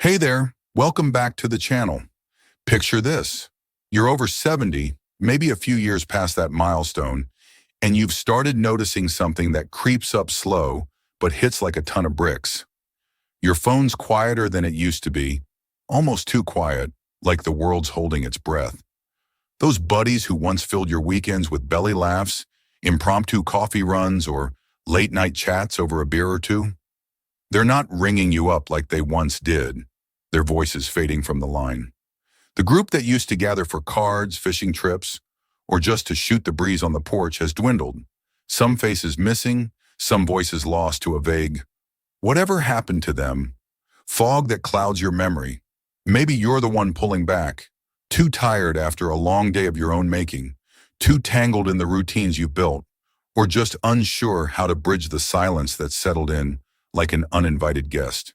Hey there, welcome back to the channel. Picture this. You're over 70, maybe a few years past that milestone, and you've started noticing something that creeps up slow, but hits like a ton of bricks. Your phone's quieter than it used to be, almost too quiet, like the world's holding its breath. Those buddies who once filled your weekends with belly laughs, impromptu coffee runs, or late-night chats over a beer or two, they're not ringing you up like they once did, their voices fading from the line. The group that used to gather for cards, fishing trips, or just to shoot the breeze on the porch has dwindled. Some faces missing, some voices lost to a vague, whatever happened to them? Fog that clouds your memory. Maybe you're the one pulling back, too tired after a long day of your own making, too tangled in the routines you've built, or just unsure how to bridge the silence that settled in like an uninvited guest.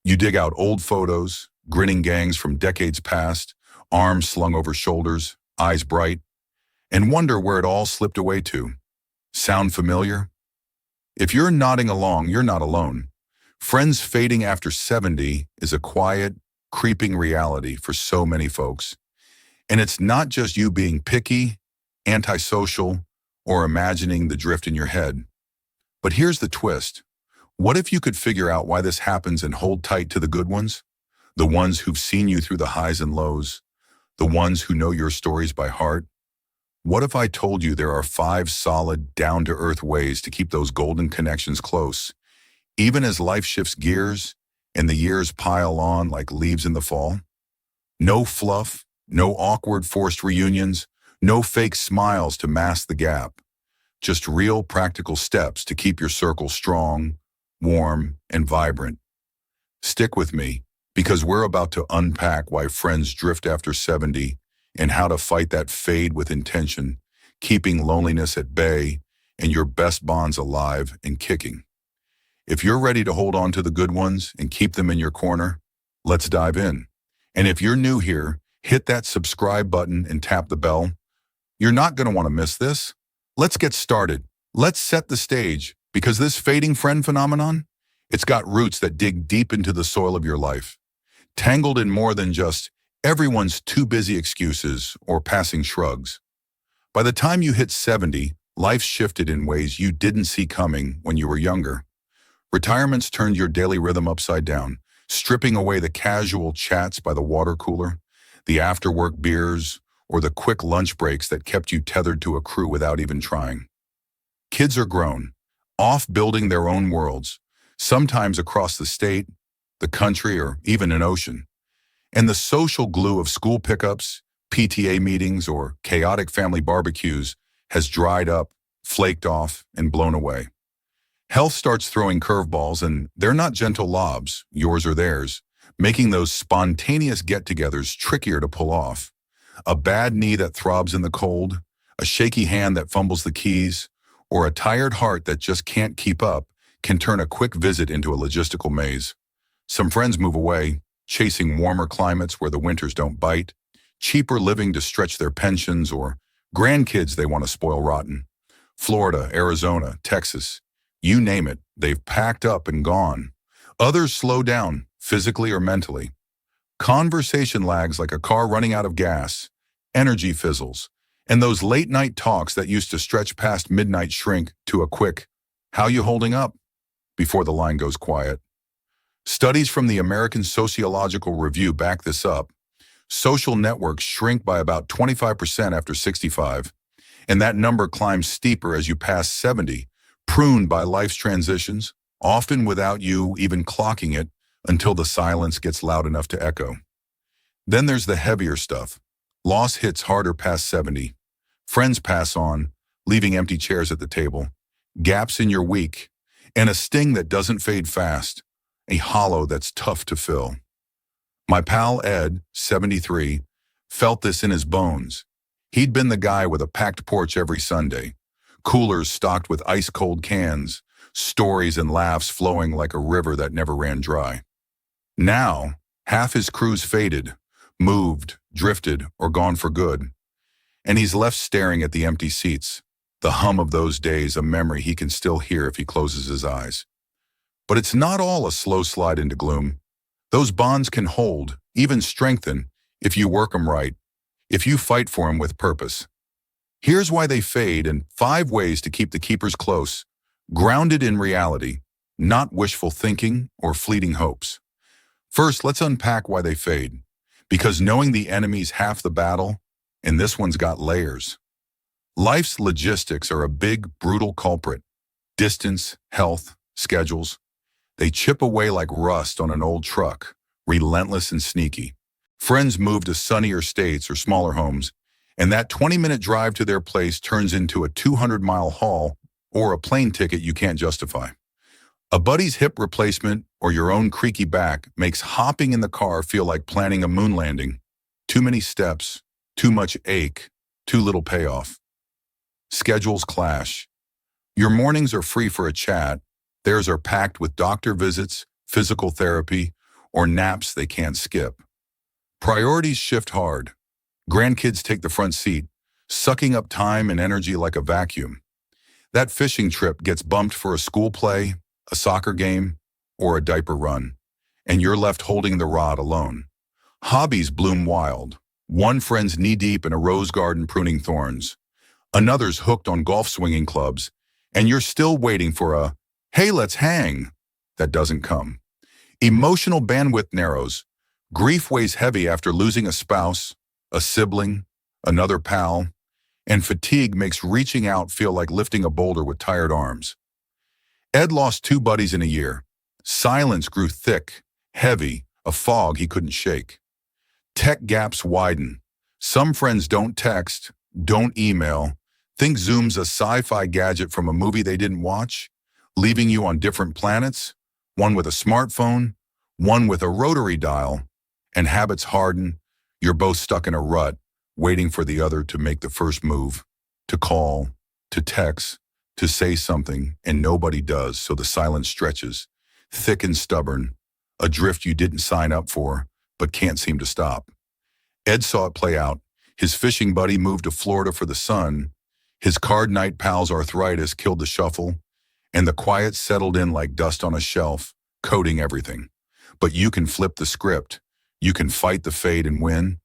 You dig out old photos, grinning gangs from decades past, arms slung over shoulders, eyes bright, and wonder where it all slipped away to. Sound familiar? If you're nodding along, you're not alone. Friends fading after 70 is a quiet, creeping reality for so many folks. And it's not just you being picky, antisocial, or imagining the drift in your head. But here's the twist. What if you could figure out why this happens and hold tight to the good ones? The ones who've seen you through the highs and lows, the ones who know your stories by heart? What if I told you there are 5 solid, down-to-earth ways to keep those golden connections close, even as life shifts gears and the years pile on like leaves in the fall? No fluff, no awkward forced reunions, no fake smiles to mask the gap. Just real practical steps to keep your circle strong, warm, and vibrant. Stick with me, because we're about to unpack why friends drift after 70 and how to fight that fade with intention, keeping loneliness at bay and your best bonds alive and kicking. If you're ready to hold on to the good ones and keep them in your corner, let's dive in. And if you're new here, hit that subscribe button and tap the bell. You're not going to want to miss this. Let's get started. Let's set the stage, because this fading friend phenomenon, it's got roots that dig deep into the soil of your life, tangled in more than just everyone's too busy excuses or passing shrugs. By the time you hit 70, life shifted in ways you didn't see coming when you were younger. Retirements turned your daily rhythm upside down, stripping away the casual chats by the water cooler, the after-work beers, or the quick lunch breaks that kept you tethered to a crew without even trying. Kids are grown, off building their own worlds, sometimes across the state, the country, or even an ocean. And the social glue of school pickups, PTA meetings, or chaotic family barbecues has dried up, flaked off, and blown away. Health starts throwing curveballs, and they're not gentle lobs, yours or theirs, making those spontaneous get-togethers trickier to pull off. A bad knee that throbs in the cold, a shaky hand that fumbles the keys, or a tired heart that just can't keep up can turn a quick visit into a logistical maze. Some friends move away, chasing warmer climates where the winters don't bite, cheaper living to stretch their pensions, or grandkids they want to spoil rotten. Florida, Arizona, Texas, you name it, they've packed up and gone. Others slow down, physically or mentally. Conversation lags like a car running out of gas, energy fizzles, and those late-night talks that used to stretch past midnight shrink to a quick, "How you holding up?" before the line goes quiet. Studies from the American Sociological Review back this up. Social networks shrink by about 25% after 65, and that number climbs steeper as you pass 70, pruned by life's transitions, often without you even clocking it until the silence gets loud enough to echo. Then there's the heavier stuff. Loss hits harder past 70. Friends pass on, leaving empty chairs at the table, gaps in your week, and a sting that doesn't fade fast, a hollow that's tough to fill. My pal Ed, 73, felt this in his bones. He'd been the guy with a packed porch every Sunday, coolers stocked with ice-cold cans, stories and laughs flowing like a river that never ran dry. Now, half his crew's faded, moved, drifted, or gone for good, and he's left staring at the empty seats, the hum of those days a memory he can still hear if he closes his eyes. But it's not all a slow slide into gloom. Those bonds can hold, even strengthen, if you work them right, if you fight for them with purpose. Here's why they fade and 5 ways to keep the keepers close, grounded in reality, not wishful thinking or fleeting hopes. First, let's unpack why they fade. Because knowing the enemy's half the battle, and this one's got layers. Life's logistics are a big, brutal culprit. Distance, health, schedules. They chip away like rust on an old truck, relentless and sneaky. Friends move to sunnier states or smaller homes, and that 20-minute drive to their place turns into a 200-mile haul or a plane ticket you can't justify. A buddy's hip replacement or your own creaky back makes hopping in the car feel like planning a moon landing. Too many steps, too much ache, too little payoff. Schedules clash. Your mornings are free for a chat. Theirs are packed with doctor visits, physical therapy, or naps they can't skip. Priorities shift hard. Grandkids take the front seat, sucking up time and energy like a vacuum. That fishing trip gets bumped for a school play, a soccer game, or a diaper run, and you're left holding the rod alone. Hobbies bloom wild. One friend's knee-deep in a rose garden pruning thorns. Another's hooked on golf swinging clubs, and you're still waiting for a, "Hey, let's hang," that doesn't come. Emotional bandwidth narrows. Grief weighs heavy after losing a spouse, a sibling, another pal, and fatigue makes reaching out feel like lifting a boulder with tired arms. Ed lost 2 buddies in a year. Silence grew thick, heavy, a fog he couldn't shake. Tech gaps widen. Some friends don't text, don't email. Think Zoom's a sci-fi gadget from a movie they didn't watch, leaving you on different planets, one with a smartphone, one with a rotary dial, and habits harden. You're both stuck in a rut, waiting for the other to make the first move, to call, to text, to say something, and nobody does, so the silence stretches, thick and stubborn, a drift you didn't sign up for, but can't seem to stop. Ed saw it play out. His fishing buddy moved to Florida for the sun, his card night pal's arthritis killed the shuffle, and the quiet settled in like dust on a shelf, coating everything. But you can flip the script. You can fight the fade and win.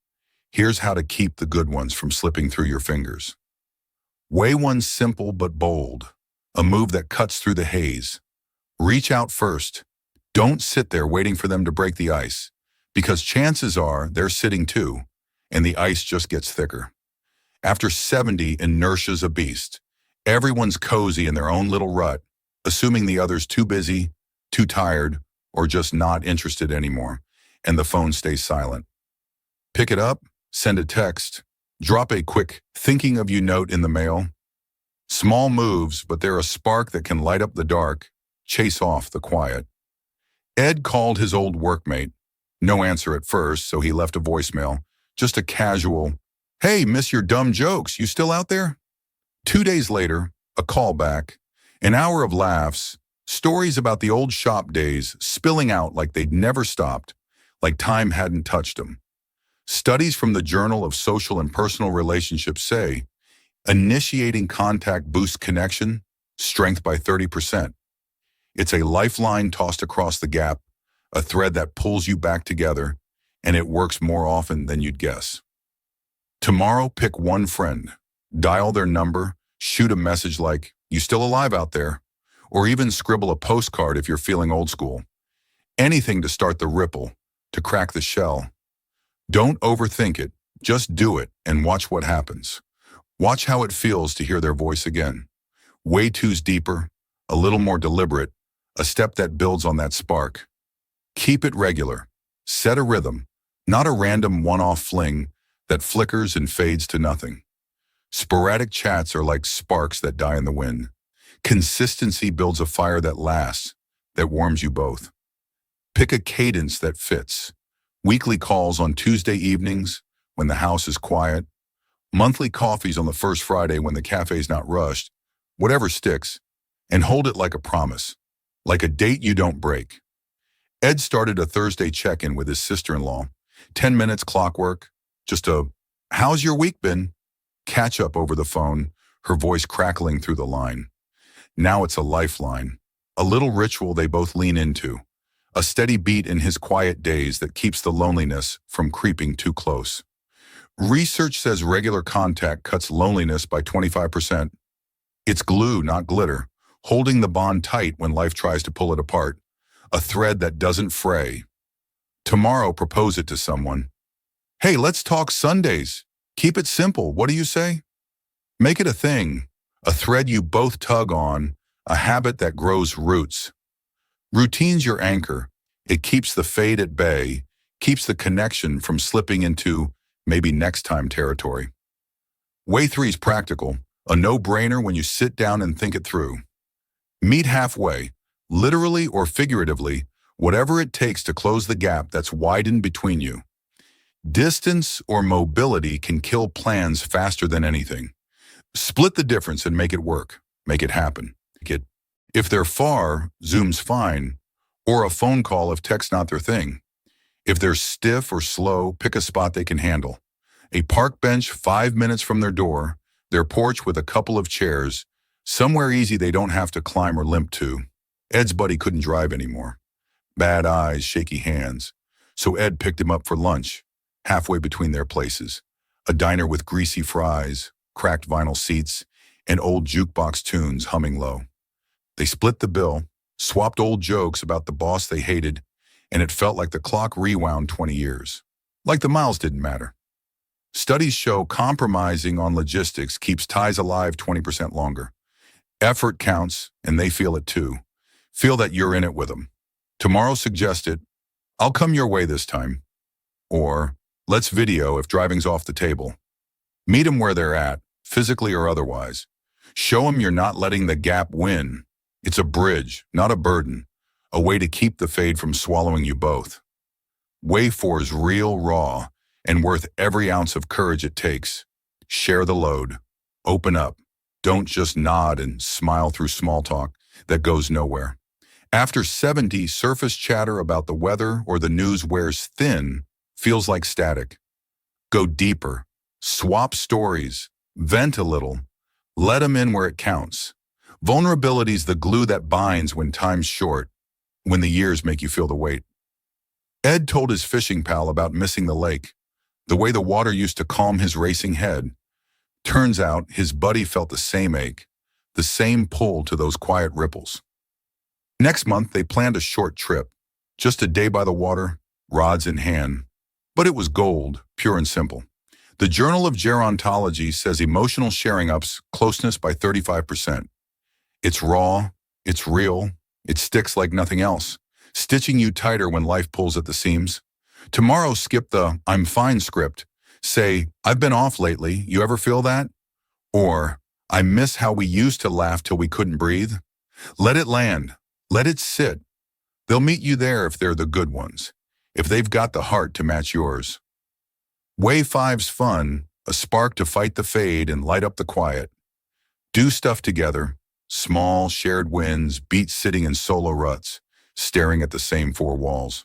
Here's how to keep the good ones from slipping through your fingers. Way one simple but bold, a move that cuts through the haze. Reach out first. Don't sit there waiting for them to break the ice, because chances are they're sitting too, and the ice just gets thicker. After 70, inertia's a beast. Everyone's cozy in their own little rut, assuming the other's too busy, too tired, or just not interested anymore, and the phone stays silent. Pick it up, send a text, drop a quick thinking of you note in the mail. Small moves, but they're a spark that can light up the dark, chase off the quiet. Ed called his old workmate. No answer at first, so he left a voicemail, just a casual, "Hey, miss your dumb jokes, you still out there?" 2 days later, a call back, an hour of laughs, stories about the old shop days spilling out like they'd never stopped, like time hadn't touched them. Studies from the Journal of Social and Personal Relationships say, initiating contact boosts connection, strength by 30%. It's a lifeline tossed across the gap, a thread that pulls you back together, and it works more often than you'd guess. Tomorrow, pick one friend, dial their number, shoot a message like, "You still alive out there?" Or even scribble a postcard if you're feeling old school. Anything to start the ripple, to crack the shell. Don't overthink it, just do it and watch what happens. Watch how it feels to hear their voice again. Way two's deeper, a little more deliberate, a step that builds on that spark. Keep it regular. Set a rhythm, not a random one-off fling that flickers and fades to nothing. Sporadic chats are like sparks that die in the wind. Consistency builds a fire that lasts, that warms you both. Pick a cadence that fits. Weekly calls on Tuesday evenings when the house is quiet. Monthly coffees on the first Friday when the cafe's not rushed. Whatever sticks. And hold it like a promise. Like a date you don't break. Ed started a Thursday check-in with his sister-in-law. 10 minutes clockwork. Just a, "How's your week been?" Catch up over the phone, her voice crackling through the line. Now it's a lifeline. A little ritual they both lean into. a steady beat in his quiet days that keeps the loneliness from creeping too close. Research says regular contact cuts loneliness by 25%. It's glue, not glitter, holding the bond tight when life tries to pull it apart, a thread that doesn't fray. Tomorrow, propose it to someone. Hey, let's talk Sundays. Keep it simple, what do you say? Make it a thing, a thread you both tug on, a habit that grows roots. Routine's your anchor. It keeps the fade at bay, keeps the connection from slipping into maybe next time territory. Way 3's practical, a no-brainer when you sit down and think it through. Meet halfway, literally or figuratively, whatever it takes to close the gap that's widened between you. Distance or mobility can kill plans faster than anything. Split the difference and make it work. Make it happen. If they're far, Zoom's fine, or a phone call if tech's not their thing. If they're stiff or slow, pick a spot they can handle. A park bench 5 minutes from their door, their porch with a couple of chairs, somewhere easy they don't have to climb or limp to. Ed's buddy couldn't drive anymore. Bad eyes, shaky hands. So Ed picked him up for lunch, halfway between their places. A diner with greasy fries, cracked vinyl seats, and old jukebox tunes humming low. They split the bill, swapped old jokes about the boss they hated, and it felt like the clock rewound 20 years. Like the miles didn't matter. Studies show compromising on logistics keeps ties alive 20% longer. Effort counts, and they feel it too. Feel that you're in it with them. Tomorrow suggested, I'll come your way this time. Or, let's video if driving's off the table. Meet them where they're at, physically or otherwise. Show them you're not letting the gap win. It's a bridge, not a burden, a way to keep the fade from swallowing you both. Way 4's real, raw, and worth every ounce of courage it takes. Share the load. Open up. Don't just nod and smile through small talk that goes nowhere. After 70, surface chatter about the weather or the news wears thin, feels like static. Go deeper. Swap stories. Vent a little. Let them in where it counts. Vulnerability's the glue that binds when time's short, when the years make you feel the weight. Ed told his fishing pal about missing the lake, the way the water used to calm his racing head. Turns out his buddy felt the same ache, the same pull to those quiet ripples. Next month, they planned a short trip, just a day by the water, rods in hand. But it was gold, pure and simple. The Journal of Gerontology says emotional sharing ups closeness by 35%. It's raw, it's real, it sticks like nothing else, stitching you tighter when life pulls at the seams. Tomorrow, skip the I'm fine script. Say, I've been off lately, you ever feel that? Or, I miss how we used to laugh till we couldn't breathe. Let it land, let it sit. They'll meet you there if they're the good ones, if they've got the heart to match yours. Way 5's fun, a spark to fight the fade and light up the quiet. Do stuff together. Small, shared wins beat sitting in solo ruts, staring at the same 4 walls.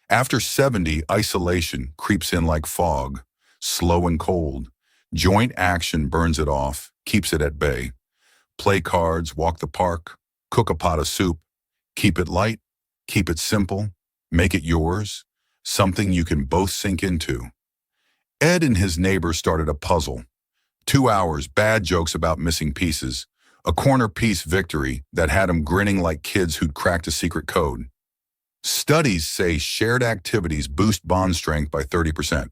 After 70, isolation creeps in like fog, slow and cold. Joint action burns it off, keeps it at bay. Play cards, walk the park, cook a pot of soup. Keep it light, keep it simple, make it yours, something you can both sink into. Ed and his neighbor started a puzzle. 2 hours, bad jokes about missing pieces. A corner piece victory that had them grinning like kids who'd cracked a secret code. Studies say shared activities boost bond strength by 30%.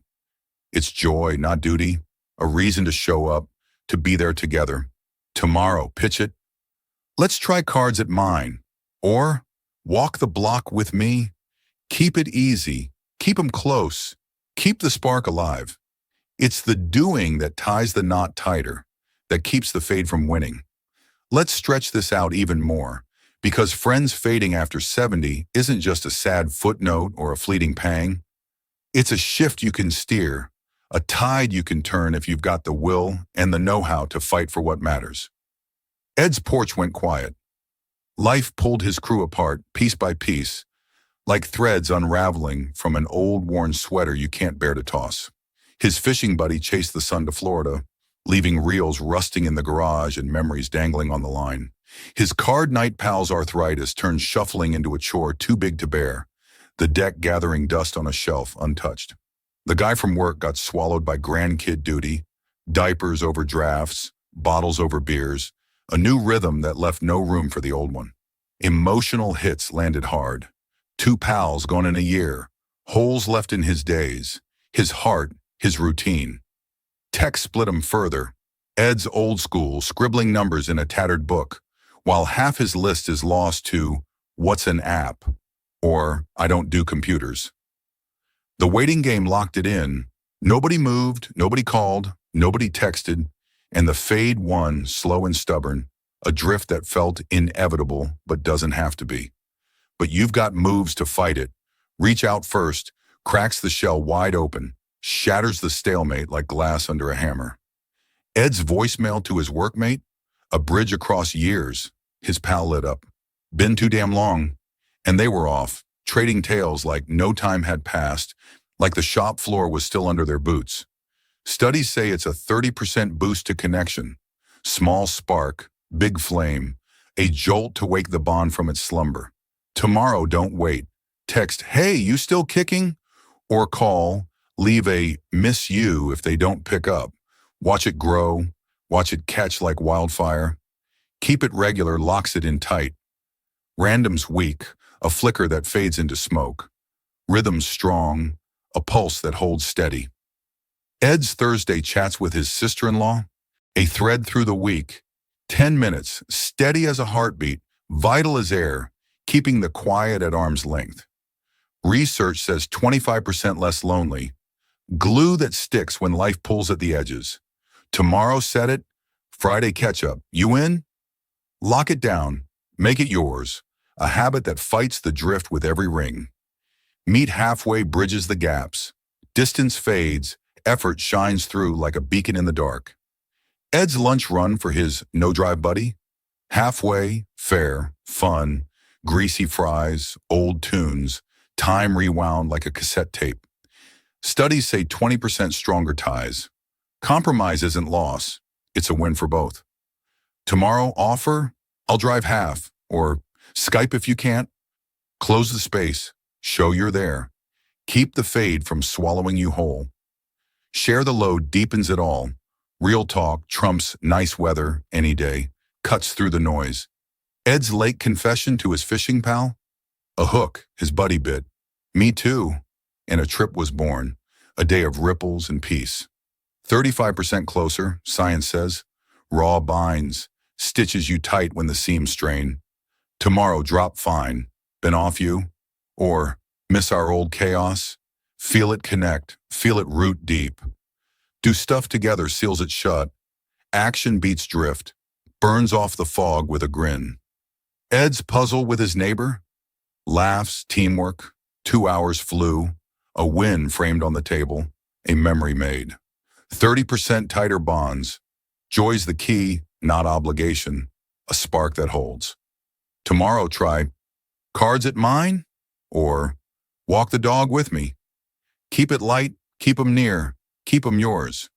It's joy, not duty, a reason to show up, to be there together. Tomorrow, pitch it. Let's try cards at mine. Or, walk the block with me. Keep it easy, keep them close, keep the spark alive. It's the doing that ties the knot tighter, that keeps the fade from winning. Let's stretch this out even more, because friends fading after 70 isn't just a sad footnote or a fleeting pang. It's a shift you can steer, a tide you can turn if you've got the will and the know-how to fight for what matters. Ed's porch went quiet. Life pulled his crew apart, piece by piece, like threads unraveling from an old worn sweater you can't bear to toss. His fishing buddy chased the sun to Florida, leaving reels rusting in the garage and memories dangling on the line. His card night pal's arthritis turned shuffling into a chore too big to bear, the deck gathering dust on a shelf untouched. The guy from work got swallowed by grandkid duty, diapers over drafts, bottles over beers, a new rhythm that left no room for the old one. Emotional hits landed hard. 2 pals gone in a year, holes left in his days, his heart, his routine. Tech split him further. Ed's old school, scribbling numbers in a tattered book, while half his list is lost to "What's an app?" or "I don't do computers." The waiting game locked it in. Nobody moved, nobody called, nobody texted, and the fade won, slow and stubborn, a drift that felt inevitable but doesn't have to be. But you've got moves to fight it. Reach out first, cracks the shell wide open, shatters the stalemate like glass under a hammer. Ed's voicemail to his workmate, a bridge across years. His pal lit up. Been too damn long. And they were off, trading tales like no time had passed, like the shop floor was still under their boots. Studies say it's a 30% boost to connection. Small spark, big flame, a jolt to wake the bond from its slumber. Tomorrow, don't wait. Text, "Hey, you still kicking?" Or call, leave a "miss you" if they don't pick up. Watch it grow, watch it catch like wildfire. Keep it regular locks it in tight. Random's weak, a flicker that fades into smoke. Rhythm's strong, a pulse that holds steady. Ed's Thursday chats with his sister-in-law, a thread through the week. 10 minutes, steady as a heartbeat, vital as air, keeping the quiet at arm's length. Research says 25% less lonely. Glue that sticks when life pulls at the edges. Tomorrow set it, Friday catch up. You in? Lock it down, make it yours, a habit that fights the drift with every ring. Meet halfway bridges the gaps. Distance fades, effort shines through like a beacon in the dark. Ed's lunch run for his no-drive buddy? Halfway, fair, fun, greasy fries, old tunes, time rewound like a cassette tape. Studies say 20% stronger ties. Compromise isn't loss, it's a win for both. Tomorrow offer, I'll drive half, or Skype if you can't. Close the space, show you're there. Keep the fade from swallowing you whole. Share the load deepens it all. Real talk trumps nice weather any day, cuts through the noise. Ed's late confession to his fishing pal? A hook his buddy bit. Me too. And a trip was born, a day of ripples and peace. 35% closer, science says. Raw binds, stitches you tight when the seams strain. Tomorrow drop fine, been off you? Or miss our old chaos? Feel it connect, feel it root deep. Do stuff together seals it shut. Action beats drift, burns off the fog with a grin. Ed's puzzle with his neighbor? Laughs, teamwork, 2 hours flew, a win framed on the table, a memory made. 30% tighter bonds. Joy's the key, not obligation, a spark that holds. Tomorrow try, cards at mine? Or walk the dog with me. Keep it light, keep 'em near, keep 'em yours.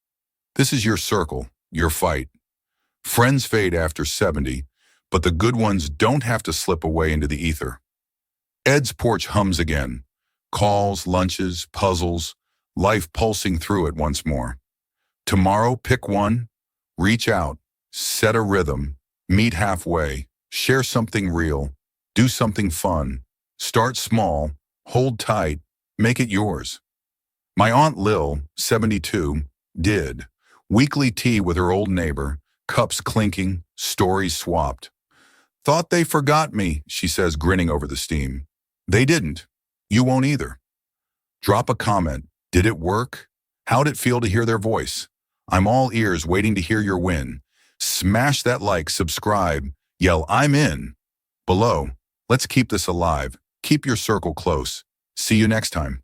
This is your circle, your fight. Friends fade after 70, but the good ones don't have to slip away into the ether. Ed's porch hums again. Calls, lunches, puzzles, life pulsing through it once more. Tomorrow, pick one, reach out, set a rhythm, meet halfway, share something real, do something fun, start small, hold tight, make it yours. My Aunt Lil, 72, did. Weekly tea with her old neighbor, cups clinking, stories swapped. Thought they forgot me, she says, grinning over the steam. They didn't. You won't either. Drop a comment. Did it work? How'd it feel to hear their voice? I'm all ears waiting to hear your win. Smash that like, subscribe, yell "I'm in" below. Let's keep this alive. Keep your circle close. See you next time.